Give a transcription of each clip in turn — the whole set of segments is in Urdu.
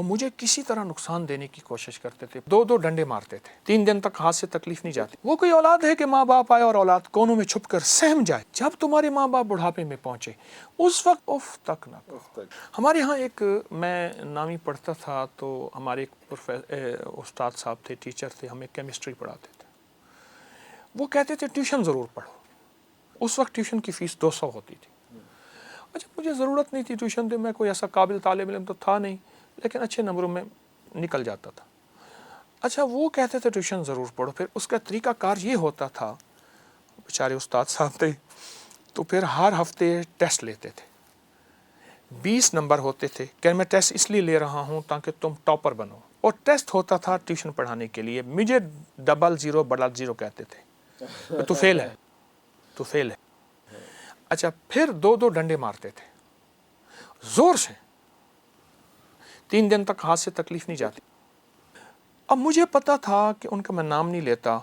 وہ مجھے کسی طرح نقصان دینے کی کوشش کرتے تھے، دو دو ڈنڈے مارتے تھے، 3 دن تک ہاتھ سے تکلیف نہیں جاتی۔ وہ کوئی اولاد ہے کہ ماں باپ آئے اور اولاد کونوں میں چھپ کر سہم جائے، جب تمہارے ماں باپ بڑھاپے میں پہنچے اس وقت اف تک نہ کہو۔ ہمارے یہاں ایک میں نامی پڑھتا تھا تو ہمارے ایک استاد صاحب تھے، ٹیچر تھے، ہمیں کیمسٹری پڑھاتے تھے۔ وہ کہتے تھے ٹیوشن ضرور پڑھو۔ اس وقت ٹیوشن کی فیس 200 ہوتی تھی۔ اچھا مجھے ضرورت نہیں تھی ٹیوشن دے، میں کوئی ایسا قابل طالب علم تو تھا نہیں، لیکن اچھے نمبروں میں نکل جاتا تھا۔ اچھا وہ کہتے تھے ٹیوشن ضرور پڑھو، پھر اس کا طریقہ کار یہ ہوتا تھا، بیچارے استاد صاحب تھے، تو پھر ہر ہفتے ٹیسٹ لیتے تھے، 20 نمبر ہوتے تھے کہ میں ٹیسٹ اس لیے لے رہا ہوں تاکہ تم ٹاپر بنو، اور ٹیسٹ ہوتا تھا ٹیوشن پڑھانے کے لیے۔ مجھے 00 کہتے تھے، تو فیل ہے، تو فیل ہے۔ اچھا پھر 2 ڈنڈے مارتے تھے زور سے، 3 دن تک ہاتھ سے تکلیف نہیں جاتی۔ اب مجھے پتا تھا کہ ان کا میں نام نہیں لیتا،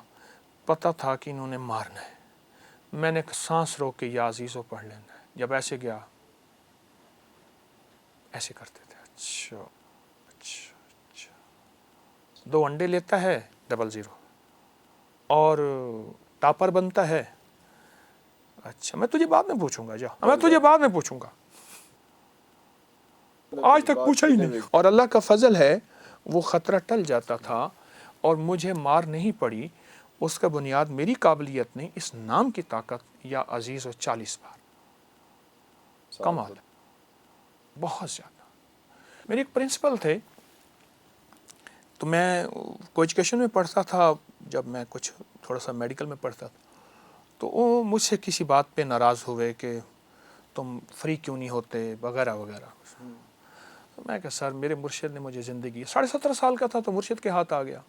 پتا تھا کہ انہوں نے مارنا ہے۔ میں نے سانس روک کے یا عزیزو پڑھ لینا ہے۔ جب ایسے گیا ایسے کرتے تھے، اچھا اچھا اچھا، 2 انڈے لیتا ہے 00 اور ٹاپر بنتا ہے، اچھا میں تجھے بعد میں پوچھوں گا، جا میں تجھے بعد میں پوچھوں گا، آج تک پوچھا ہی نہیں۔ اور اللہ کا فضل ہے وہ خطرہ ٹل جاتا تھا اور مجھے مار نہیں پڑی۔ اس کا بنیاد میری قابلیت نہیں، اس نام کی طاقت، یا عزیز و 40 بار کمال، بہت زیادہ۔ میرے ایک پرنسپل تھے، تو میں کو ایجوکیشن میں پڑھتا تھا، جب میں کچھ تھوڑا سا میڈیکل میں پڑھتا تھا، تو وہ مجھ سے کسی بات پہ ناراض ہوئے کہ تم فری کیوں نہیں ہوتے وغیرہ وغیرہ۔ میں کہا سر میرے مرشد نے مجھے زندگی، 17.5 سال کا تھا تو مرشد کے ہاتھ آ گیا۔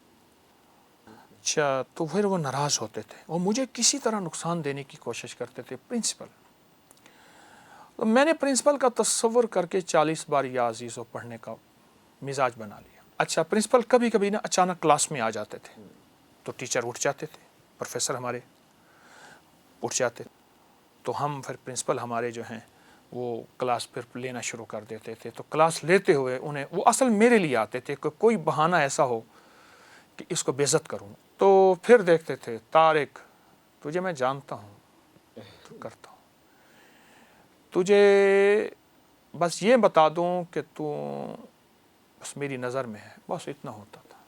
اچھا تو پھر وہ ناراض ہوتے تھے، وہ مجھے کسی طرح نقصان دینے کی کوشش کرتے تھے، پرنسپل۔ تو میں نے پرنسپل کا تصور کر کے 40 بار یا عزیزو پڑھنے کا مزاج بنا لیا۔ اچھا پرنسپل کبھی کبھی نا اچانک کلاس میں آ جاتے تھے، تو ٹیچر اٹھ جاتے تھے، پروفیسر ہمارے اٹھ جاتے، تو ہم پھر پرنسپل ہمارے جو ہیں وہ کلاس پھر لینا شروع کر دیتے تھے۔ تو کلاس لیتے ہوئے انہیں، وہ اصل میرے لیے آتے تھے کہ کوئی بہانہ ایسا ہو کہ اس کو بے عزت کروں، تو پھر دیکھتے تھے طارق تجھے میں جانتا ہوں، تو کرتا ہوں، تجھے بس یہ بتا دوں کہ تو بس میری نظر میں ہے، بس اتنا ہوتا تھا۔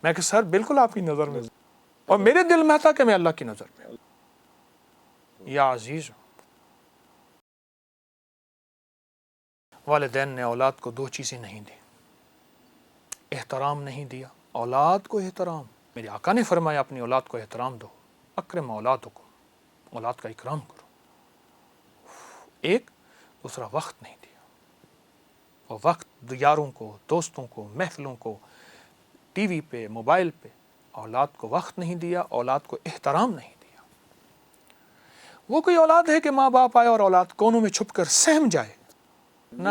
میں کہ سر بالکل آپ کی نظر میں، اور میرے دل میں تھا کہ میں اللہ کی نظر میں۔ یا عزیز، والدین نے اولاد کو 2 چیزیں نہیں دی، احترام نہیں دیا، اولاد کو احترام۔ میرے آقا نے فرمایا اپنی اولاد کو احترام دو، اکرم اولادکم، اولاد کا اکرام کرو۔ ایک، دوسرا وقت نہیں دیا، اور وقت یاروں کو، دوستوں کو، محفلوں کو، ٹی وی پہ، موبائل پہ، اولاد کو وقت نہیں دیا، اولاد کو احترام نہیں دیا۔ وہ کوئی اولاد ہے کہ ماں باپ آئے اور اولاد کونوں میں چھپ کر سہم جائے، نہ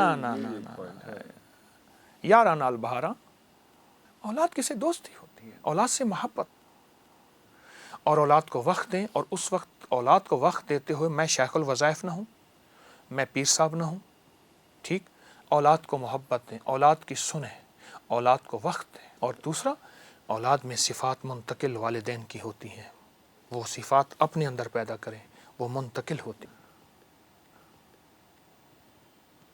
یارہ نال بہارا۔ اولاد کسے دوستی ہوتی ہے، اولاد سے محبت، اور اولاد کو وقت دیں، اور اس وقت اولاد کو وقت دیتے ہوئے میں شیخ الوظائف نہ ہوں، میں پیر صاحب نہ ہوں، ٹھیک، اولاد کو محبت دیں، اولاد کی سنیں، اولاد کو وقت دیں۔ اور دوسرا، اولاد میں صفات منتقل والدین کی ہوتی ہیں، وہ صفات اپنے اندر پیدا کریں، وہ منتقل ہوتی۔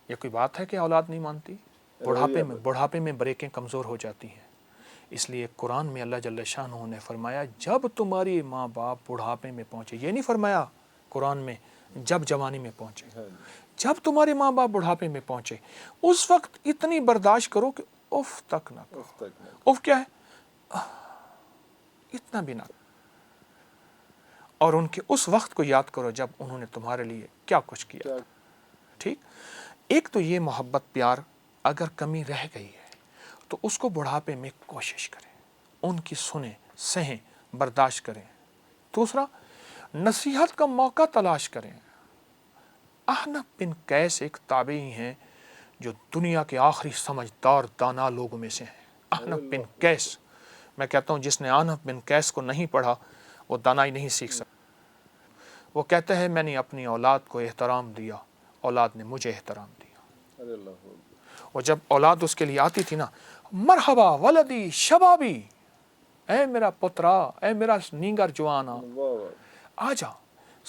یہ کوئی بات ہے کہ اولاد نہیں مانتی؟ بڑھاپے میں بریکیں کمزور ہو جاتی ہیں۔ اس لیے قرآن میں اللہ جل شانہ نے فرمایا جب تمہاری ماں باپ بڑھاپے میں پہنچے، یہ نہیں فرمایا قرآن میں جب جوانی میں پہنچے، جب تمہارے ماں باپ بڑھاپے میں پہنچے اس وقت اتنی برداشت کرو کہ اف تک نہ کہو۔ اف کیا ہے؟ اتنا بھی نہ، اور ان کے اس وقت کو یاد کرو جب انہوں نے تمہارے لیے کیا کچھ کیا تھا، ٹھیک۔ ایک تو یہ محبت پیار، اگر کمی رہ گئی ہے تو اس کو بڑھاپے میں کوشش کریں، ان کی سنیں، سہیں، برداشت کریں۔ دوسرا، نصیحت کا موقع تلاش کریں۔ احنف بن قیس ایک تابعی ہیں جو دنیا کے آخری سمجھدار دانا لوگوں میں سے ہیں۔ احنف بن قیس، میں کہتا ہوں جس نے احنف بن قیس کو نہیں پڑھا وہ دانائی نہیں سیکھ سکتا۔ وہ کہتے ہیں میں نے اپنی اولاد کو احترام دیا، اولاد نے مجھے احترام دیا۔ اور جب اولاد اس کے لیے آتی تھی نا، مرحبا ولدی شبابی، اے میرا پترا، اے میرا نینگر جوانا، آ جا،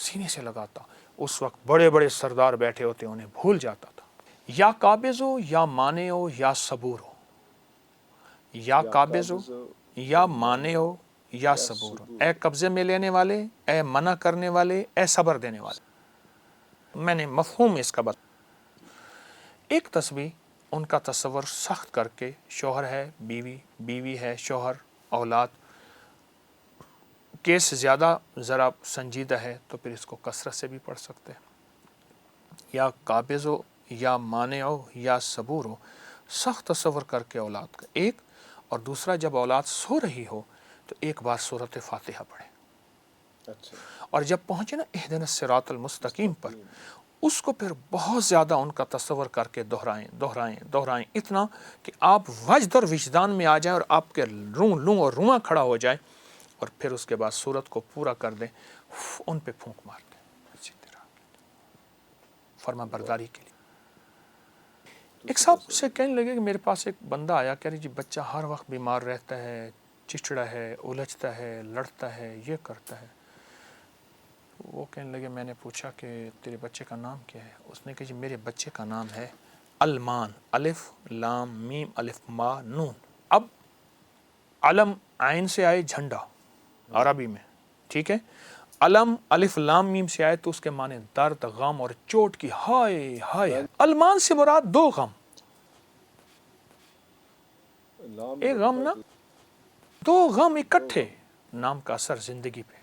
سینے سے لگاتا. اس وقت بڑے بڑے سردار بیٹھے ہوتے، انہیں بھول جاتا تھا. یا قابض ہو یا مانے ہو یا صبور ہو، یا قابض ہو یا مانے ہو یا صبور ہو. اے قبضے میں لینے والے، اے منع کرنے والے، اے صبر دینے والے. میں نے مفہوم اس کا بتا. ایک تسبیح ان کا تصور سخت کر کے، شوہر ہے بیوی، بیوی ہے شوہر، اولاد، کیس زیادہ ذرا سنجیدہ ہے تو پھر اس کو کثرت سے بھی پڑھ سکتے ہیں. یا قابض ہو یا مانع ہو یا صبور ہو، سخت تصور کر کے اولاد کا ایک. اور دوسرا، جب اولاد سو رہی ہو تو ایک بار سورۃ فاتحہ پڑھیں. اور جب پہنچے نا اہدنا الصراط المستقیم پر، اس کو پھر بہت زیادہ ان کا تصور کر کے دہرائیں دہرائیں دہرائیں، اتنا کہ آپ وجد اور وجدان میں آ جائیں اور آپ کے لوں اور رواں کھڑا ہو جائے. اور پھر اس کے بعد سورت کو پورا کر دیں، ان پہ پھونک مار دیں اچھی طرح فرما برداری کے لیے. ایک صاحب سے کہنے لگے کہ میرے پاس ایک بندہ آیا، کہہ رہی جی بچہ ہر وقت بیمار رہتا ہے، چچڑا ہے، الجھتا ہے، لڑتا ہے، یہ کرتا ہے. وہ کہنے لگے، میں نے پوچھا کہ تیرے بچے کا نام کیا ہے؟ اس نے کہا جی میرے بچے کا نام ہے المان، الف لام میم الف ما نون. اب علم عین سے آئے جھنڈا عربی میں، ٹھیک ہے. علم الف لام میم سے آئے تو اس کے معنی درد، غم اور چوٹ کی ہائے ہائے. المان سے مراد دو غم، ایک غم نا، دو غم اکٹھے، نام کا اثر زندگی پہ.